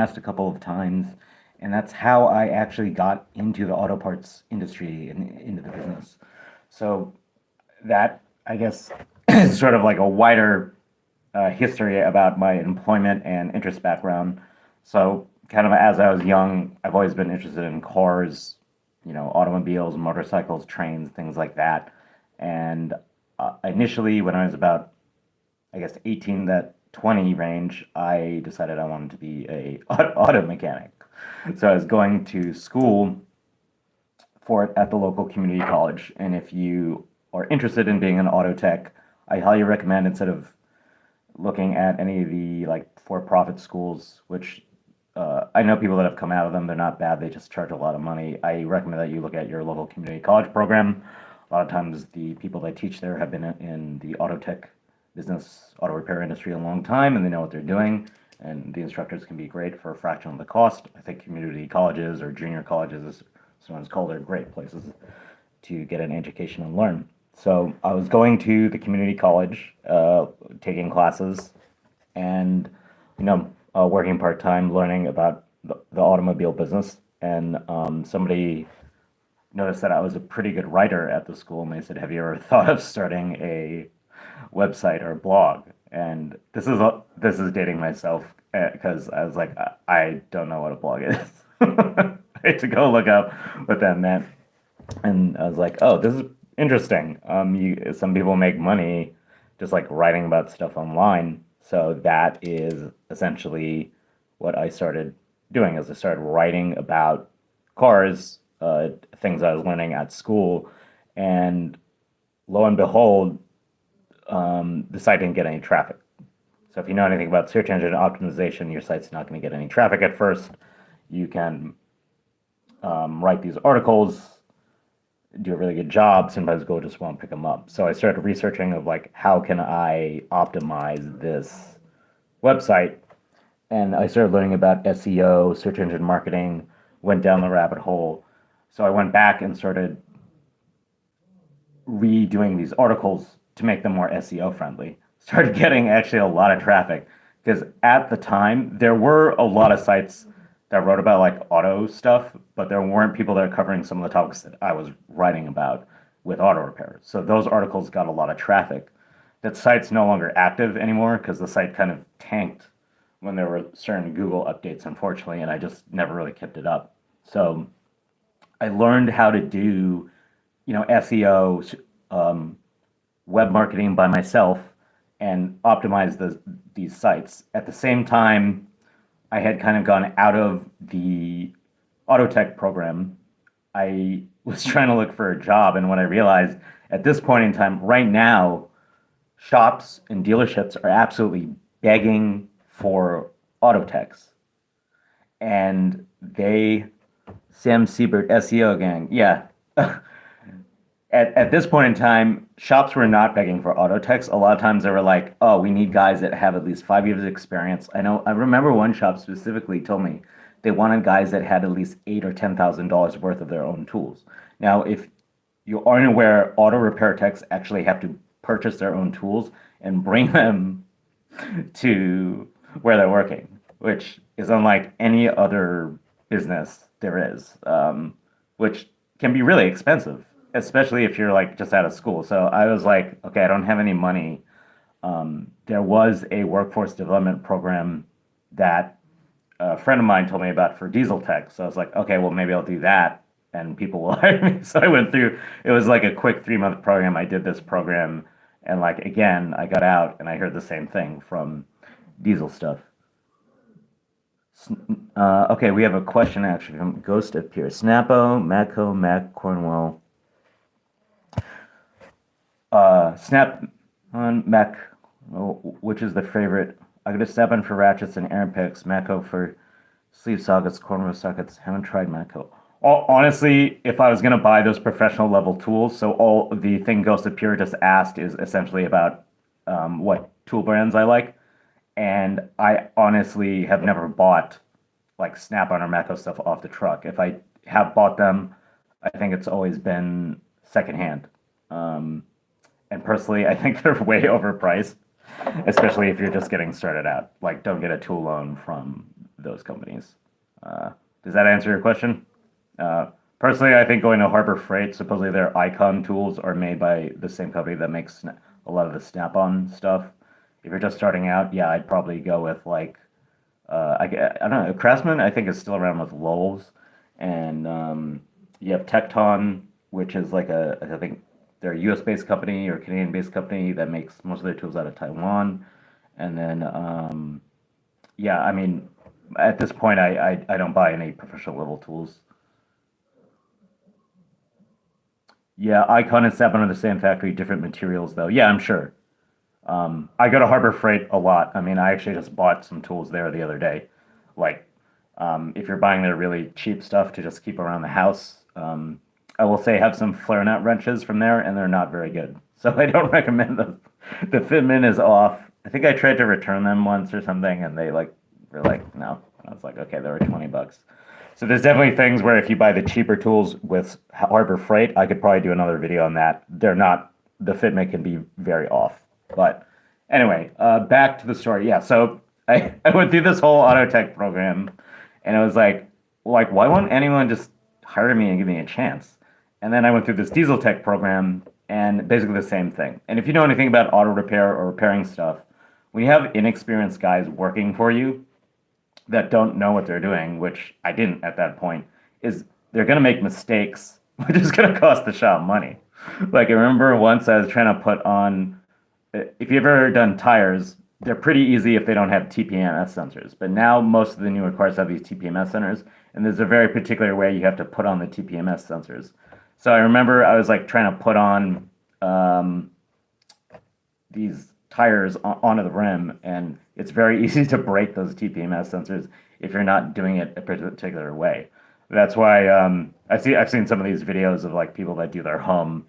asked a couple of times, and that's how I actually got into the auto parts industry and into the business. So that, I guess, is sort of like a wider history about my employment and interest background. So, kind of as I was young, I've always been interested in cars, automobiles, motorcycles, trains, things like that. And initially, when I was about, I guess, 18, that 20 range, I decided I wanted to be a auto mechanic. So I was going to school for it at the local community college. And if you are interested in being an auto tech, I highly recommend, instead of looking at any of the like for-profit schools, which I know people that have come out of them. They're not bad. They just charge a lot of money. I recommend that you look at your local community college program. A lot of times, the people that teach there have been in the auto tech business, auto repair industry a long time, and they know what they're doing. And the instructors can be great for a fraction of the cost. I think community colleges or junior colleges, as sometimes called, are great places to get an education and learn. So I was going to the community college, taking classes, and working part time, learning about the automobile business. And somebody noticed that I was a pretty good writer at the school, and they said, "Have you ever thought of starting a website or blog?" And this is dating myself, because I was like, I don't know what a blog is. I had to go look up what that meant, and I was like, "Oh, this is interesting." Some people make money just like writing about stuff online. So that is essentially what I started doing. As I started writing about cars, things I was learning at school, and lo and behold, the site didn't get any traffic. So if you know anything about search engine optimization, your site's not going to get any traffic at first. You can write these articles, do a really good job. Sometimes Google just won't pick them up. So I started researching of like, how can I optimize this website? And I started learning about SEO, search engine marketing, went down the rabbit hole. So I went back and started redoing these articles to make them more SEO friendly. Started getting actually a lot of traffic, because at the time there were a lot of sites that wrote about like auto stuff, but there weren't people that are covering some of the topics that I was writing about with auto repair. So those articles got a lot of traffic. That site's no longer active anymore because the site kind of tanked when there were certain Google updates, unfortunately, and I just never really kept it up. So I learned how to do, SEO, web marketing by myself, and optimize these sites. At the same time, I had kind of gone out of the auto tech program. I was trying to look for a job, and what I realized at this point in time, right now, shops and dealerships are absolutely begging for auto techs. And Sam Siebert, SEO gang, yeah. At this point in time, shops were not begging for auto techs. A lot of times they were like, "Oh, we need guys that have at least 5 years of experience." I remember one shop specifically told me they wanted guys that had at least $8,000 or $10,000 worth of their own tools. Now, if you aren't aware, auto repair techs actually have to purchase their own tools and bring them to where they're working, which is unlike any other business there is, which can be really expensive, especially if you're like just out of school. So I was like, okay, I don't have any money. There was a workforce development program that a friend of mine told me about for diesel tech. So I was like, okay, well, maybe I'll do that and people will hire me. So I went through, it was like a quick 3 month program. I did this program, and like, again, I got out and I heard the same thing from diesel stuff. Okay, we have a question actually from Ghost of Pierce. Snappo, Macco, Mac, Cornwell. Snap on Mac, which is the favorite? I got a Snap-on for ratchets and air picks, Macco for sleeve sockets, cornrow sockets. Haven't tried Macco. Honestly, if I was gonna buy those professional level tools, so all the thing Ghost of Pure just asked is essentially about what tool brands I like, and I honestly have never bought like Snap-on or Macco stuff off the truck. If I have bought them, I think it's always been secondhand. Um, and personally, I think they're way overpriced, especially if you're just getting started out. Like, don't get a tool loan from those companies. Uh, does that answer your question? Uh, Personally, I think going to Harbor Freight, supposedly their Icon tools are made by the same company that makes a lot of the Snap-on stuff. If you're just starting out, yeah, I'd probably go with like I don't know, Craftsman. I think is still around with Lowell's, and you have Tecton, which is like I think they're a U.S. based company or Canadian based company that makes most of their tools out of Taiwan, and then yeah, I mean, at this point, I don't buy any professional level tools. Yeah, Icon and Snap-on are the same factory, different materials though. Yeah, I'm sure. I go to Harbor Freight a lot. I mean, I actually just bought some tools there the other day. Like, if you're buying their really cheap stuff to just keep around the house, I will say have some flare nut wrenches from there, and they're not very good. So I don't recommend them. The fitment is off. I think I tried to return them once or something, and they like were like, no. I was like, okay, they were $20. So there's definitely things where if you buy the cheaper tools with Harbor Freight, I could probably do another video on that. They're not, the fitment can be very off. But anyway, back to the story. Yeah, so I went through this whole auto tech program, and it was like why won't anyone just hire me and give me a chance? And then I went through this diesel tech program, and basically the same thing. And if you know anything about auto repair or repairing stuff, when you have inexperienced guys working for you that don't know what they're doing, which I didn't at that point, is they're gonna make mistakes, which is gonna cost the shop money. Like I remember once I was trying to put on, if you've ever done tires, they're pretty easy if they don't have TPMS sensors. But now most of the newer cars have these TPMS sensors, and there's a very particular way you have to put on the TPMS sensors. So I remember I was like trying to put on um, these tires onto the rim, and it's very easy to break those TPMS sensors if you're not doing it a particular way. That's why I've seen some of these videos of like people that do their own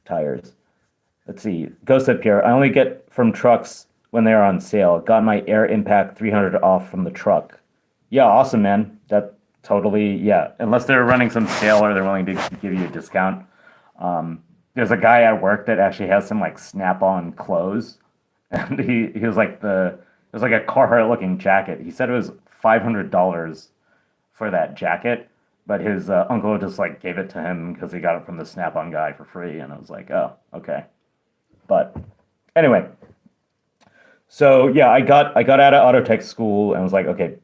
tires. Let's see. Ghost up here. I only get from trucks when they're on sale. Got my Air Impact 300 off from the truck. Yeah, awesome, man. That totally, yeah. Unless they're running some sale or they're willing to give you a discount. There's a guy at work that actually has some like Snap-on clothes, and he was like it was like a Carhartt looking jacket. He said it was $500 for that jacket, but his uncle just like gave it to him because he got it from the Snap-on guy for free, and I was like, oh, okay. But anyway, so yeah, I got out of auto tech school and was like, okay,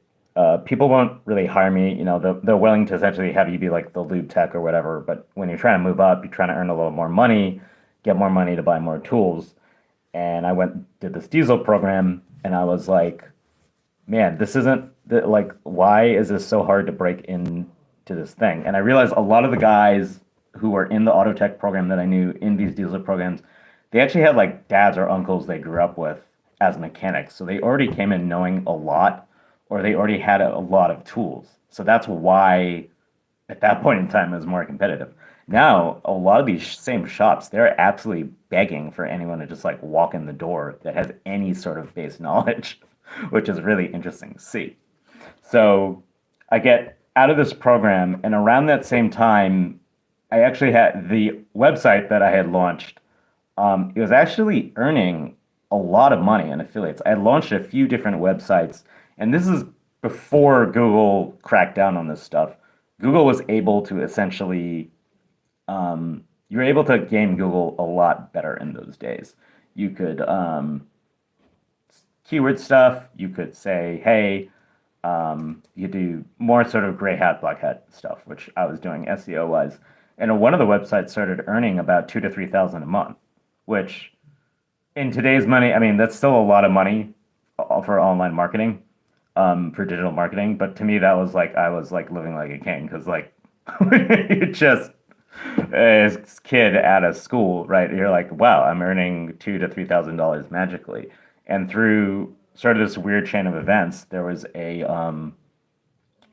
people won't really hire me. You know, they're willing to essentially have you be like the lube tech or whatever. But when you're trying to move up, you're trying to earn a little more money, get more money to buy more tools. And I went did this diesel program, and I was like, man, this isn't like why is this so hard to break into this thing? And I realized a lot of the guys who were in the auto tech program that I knew in these diesel programs, they actually had like dads or uncles they grew up with as mechanics. So they already came in knowing a lot, or they already had a lot of tools. So that's why at that point in time it was more competitive. Now, a lot of these same shops, they're absolutely begging for anyone to just like walk in the door that has any sort of base knowledge, which is really interesting to see. So I get out of this program, and around that same time, I actually had the website that I had launched. It was actually earning a lot of money in affiliates. I had launched a few different websites, and this is before Google cracked down on this stuff. Google was able to essentially, you were able to game Google a lot better in those days. You could keyword stuff. You could say, hey, you do more sort of gray hat, black hat stuff, which I was doing SEO wise. And one of the websites started earning about 2 to 3 thousand a month, which in today's money, I mean, that's still a lot of money for online marketing, for digital marketing. But to me, that was like I was like living like a king because like you just as kid out of school, right? You're like, wow, I'm earning $2 to 3 thousand magically, and through sort of this weird chain of events, there was a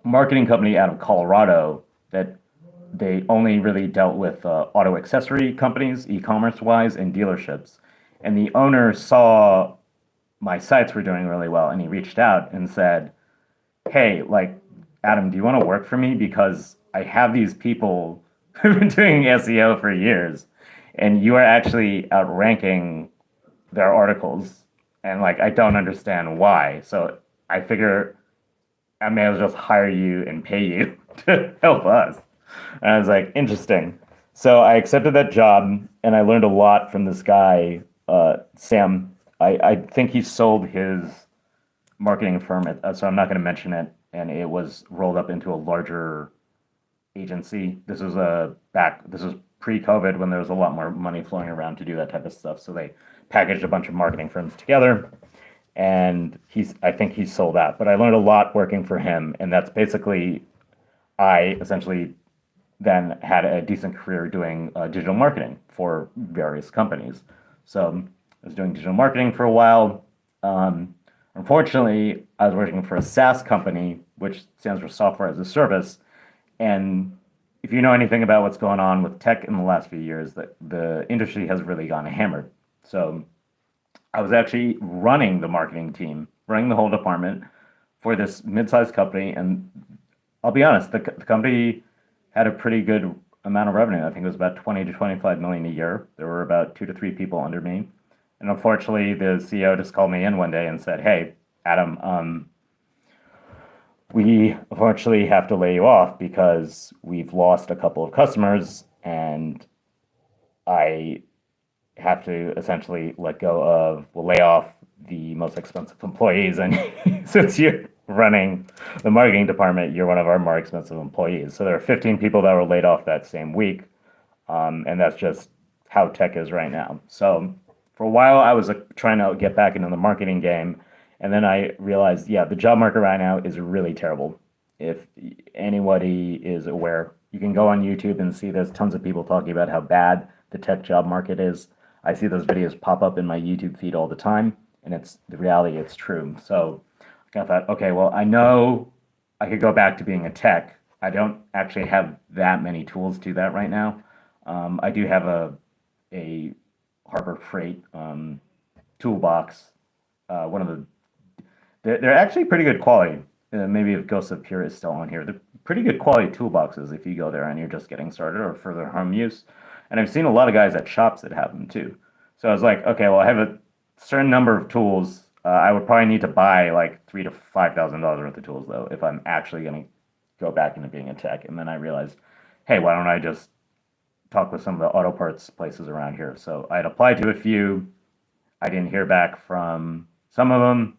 marketing company out of Colorado that they only really dealt with auto accessory companies, e-commerce wise, and dealerships. And the owner saw my sites were doing really well, and he reached out and said, "Hey, like Adam, do you want to work for me? Because I have these people who've been doing SEO for years, and you are actually outranking their articles and like I don't understand why. So I figure I may as well just hire you and pay you to help us. And I was like, interesting. So I accepted that job and I learned a lot from this guy, Sam. I think he sold his marketing firm, so I'm not going to mention it. And it was rolled up into a larger agency. This was pre-COVID when there was a lot more money flowing around to do that type of stuff. So they packaged a bunch of marketing firms together and I think he sold out. But I learned a lot working for him, and that's basically I essentially then had a decent career doing digital marketing for various companies. So I was doing digital marketing for a while. Um, Unfortunately, I was working for a SaaS company, which stands for software as a service. And if you know anything about what's going on with tech in the last few years, the industry has really gone hammered. So I was actually running the marketing team, running the whole department for this mid-sized company. And I'll be honest, the company had a pretty good amount of revenue. I think it was about 20 to 25 million a year. There were about 2 to 3 people under me. And unfortunately, the CEO just called me in one day and said, "Hey, Adam, we unfortunately have to lay you off because we've lost a couple of customers and I have to essentially lay off the most expensive employees. And since you're running the marketing department, you're one of our more expensive employees." So there are 15 people that were laid off that same week. And that's just how tech is right now. So for a while, I was trying to get back into the marketing game. And then I realized, yeah, the job market right now is really terrible. If anybody is aware, you can go on YouTube and see there's tons of people talking about how bad the tech job market is. I see those videos pop up in my YouTube feed all the time, and it's the reality, it's true. So I thought, okay, well, I know I could go back to being a tech. I don't actually have that many tools to do that right now. I do have a Harbor Freight toolbox. One of they're actually pretty good quality. Maybe if Ghost of Pure is still on here, they're pretty good quality toolboxes if you go there and you're just getting started or for their home use. And I've seen a lot of guys at shops that have them too. So I was like, okay, well, I have a certain number of tools. I would probably need to buy like $3,000 to $5,000 worth of tools though if I'm actually going to go back into being a tech. And then I realized, hey, why don't I just talk with some of the auto parts places around here? So I had applied to a few. I didn't hear back from some of them.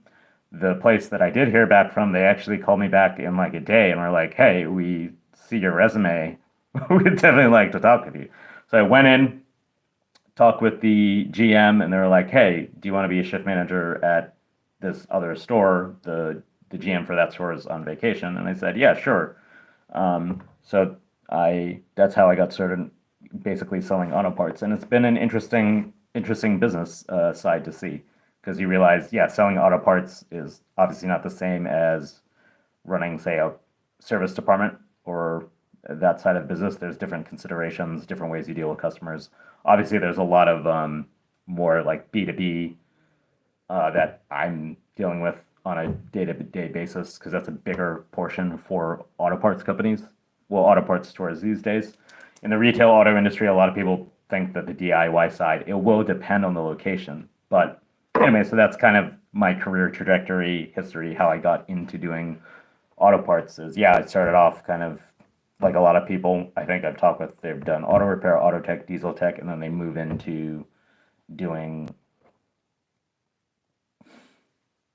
The place that I did hear back from, they actually called me back in like a day and were like, "Hey, we see your resume. We'd definitely like to talk with you." So I went in, talked with the GM, and they were like, "Hey, do you want to be a shift manager at this other store?" The GM for that store is on vacation, and I said, "Yeah, sure." So I that's how I got started, basically selling auto parts, and it's been an interesting business side to see because you realize, yeah, selling auto parts is obviously not the same as running, say, a service department or that side of business. There's different considerations, different ways you deal with customers. Obviously, there's a lot of more like B2B that I'm dealing with on a day-to-day basis because that's a bigger portion for auto parts companies, well, auto parts stores these days. In the retail auto industry, a lot of people think that the DIY side, it will depend on the location. But anyway, so that's kind of my career trajectory, history, how I got into doing auto parts is, yeah, I started off kind of like a lot of people I think I've talked with, they've done auto repair, auto tech, diesel tech, and then they move into doing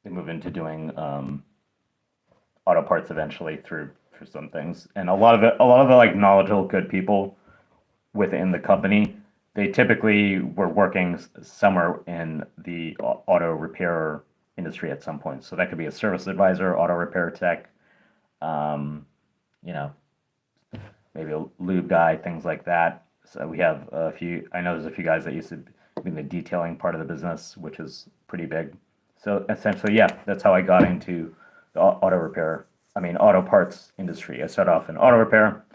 doing auto parts eventually through for some things. And a lot of the like knowledgeable, good people within the company, they typically were working somewhere in the auto repair industry at some point. So that could be a service advisor, auto repair tech, um, you know, maybe a lube guy, things like that. So we have a few. I know there's a few guys that used to be in the detailing part of the business, which is pretty big. So essentially, yeah, that's how I got into the auto repair. I mean, auto parts industry. I started off in auto repair,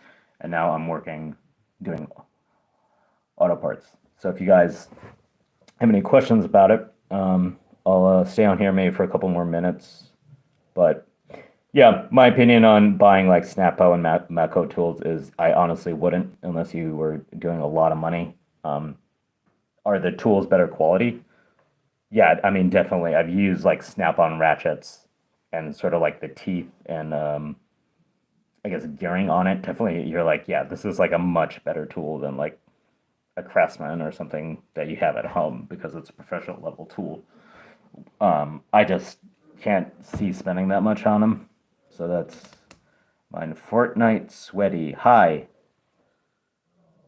and now I'm working doing auto parts. So if you guys have any questions about it, I'll stay on here maybe for a couple more minutes. But yeah, my opinion on buying like Snappo and Matco tools is I honestly wouldn't unless you were doing a lot of money. Are the tools better quality? Yeah, I mean, definitely. I've used like snap-on ratchets and sort of like the teeth and I guess gearing on it. Definitely, you're like, yeah, this is like a much better tool than like a Craftsman or something that you have at home because it's a professional level tool. I just can't see spending that much on them. So that's mine. Fortnite Sweaty. Hi.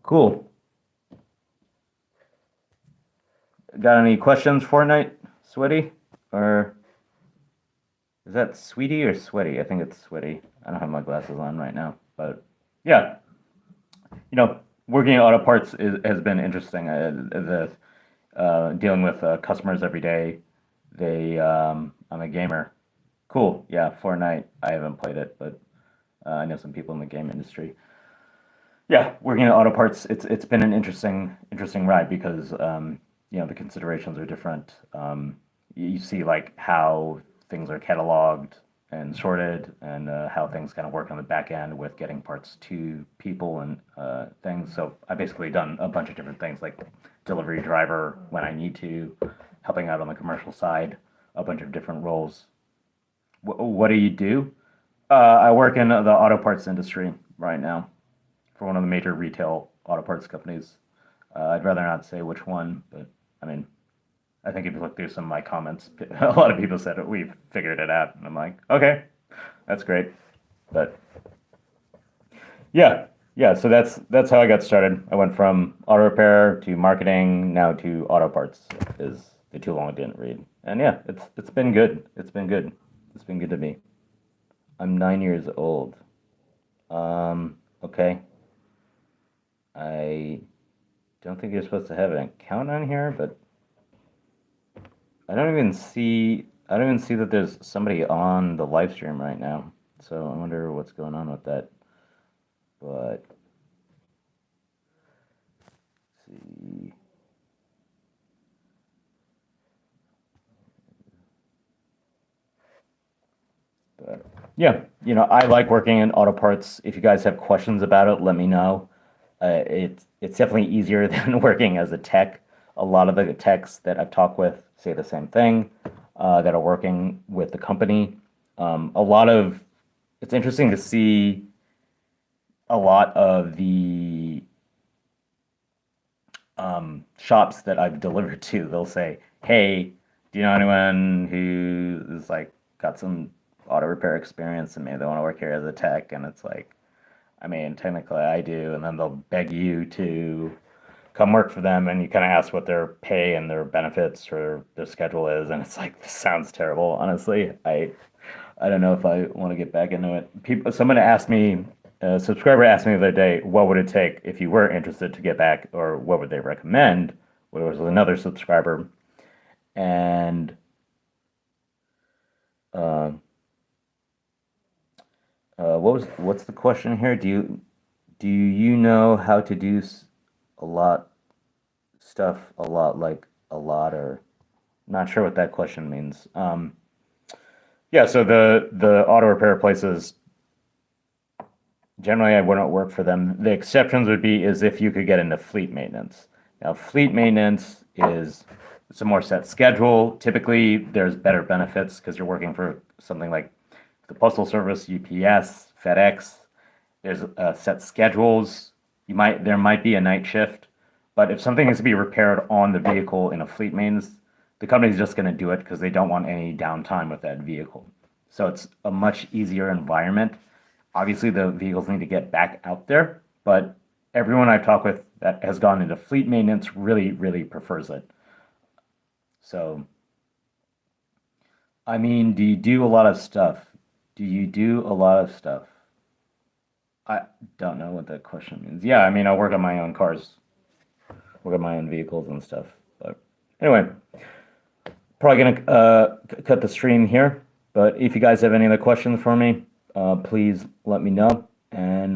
Cool. Got any questions, Fortnite Sweaty? Or is that Sweetie or Sweaty? I think it's Sweaty. I don't have my glasses on right now. But yeah, working at auto parts has been interesting. Dealing with customers every day. I'm a gamer. Cool. Yeah, Fortnite. I haven't played it, but I know some people in the game industry. Yeah, working at auto parts, it's been an interesting ride because the considerations are different. You see like how things are cataloged and sorted, and how things kind of work on the back end with getting parts to people and things. So I basically done a bunch of different things like delivery driver when I need to, helping out on the commercial side, a bunch of different roles. What do you do? I work in the auto parts industry right now for one of the major retail auto parts companies. I'd rather not say which one, but I mean, I think if you look through some of my comments, a lot of people said we've figured it out, and I'm like, okay, that's great. But yeah, yeah. So that's how I got started. I went from auto repair to marketing, now to auto parts. Is the too long I didn't read, and yeah, it's been good. It's been good. It's been good to me. I'm 9 years old. Okay. I don't think you're supposed to have an account on here, but I don't even see that there's somebody on the live stream right now. So I wonder what's going on with that. But let's see. But yeah, I like working in auto parts. If you guys have questions about it, let me know. It's definitely easier than working as a tech. A lot of the techs that I've talked with say the same thing, that are working with the company. A lot of It's interesting to see a lot of the shops that I've delivered to. They'll say, "Hey, do you know anyone who is like got some auto repair experience and maybe they want to work here as a tech?" And it's like, I mean, technically I do, and then they'll beg you to come work for them, and you kind of ask what their pay and their benefits or their schedule is, and it's like, this sounds terrible, honestly. I don't know if I want to get back into it. Someone asked me, a subscriber asked me the other day, what would it take if you were interested to get back, or what would they recommend? Well, it was another subscriber, and uh, what's the question here? Do you know how to do a lot stuff a lot like a lot, or not sure what that question means. Yeah, so the auto repair places, generally I wouldn't work for them. The exceptions would be is if you could get into fleet maintenance. Now, fleet maintenance is it's a more set schedule. Typically, there's better benefits because you're working for something like the Postal Service, UPS, FedEx. There's set schedules. There might be a night shift, but if something is to be repaired on the vehicle in a fleet maintenance, the company's just going to do it because they don't want any downtime with that vehicle. So it's a much easier environment. Obviously, the vehicles need to get back out there, but everyone I've talked with that has gone into fleet maintenance really, really prefers it. So, I mean, do you do a lot of stuff? Do you do a lot of stuff? I don't know what that question means. Yeah, I mean, I work on my own cars, work on my own vehicles and stuff. But anyway, probably gonna cut the stream here. But if you guys have any other questions for me, please let me know. And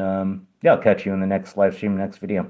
yeah, I'll catch you in the next live stream, next video.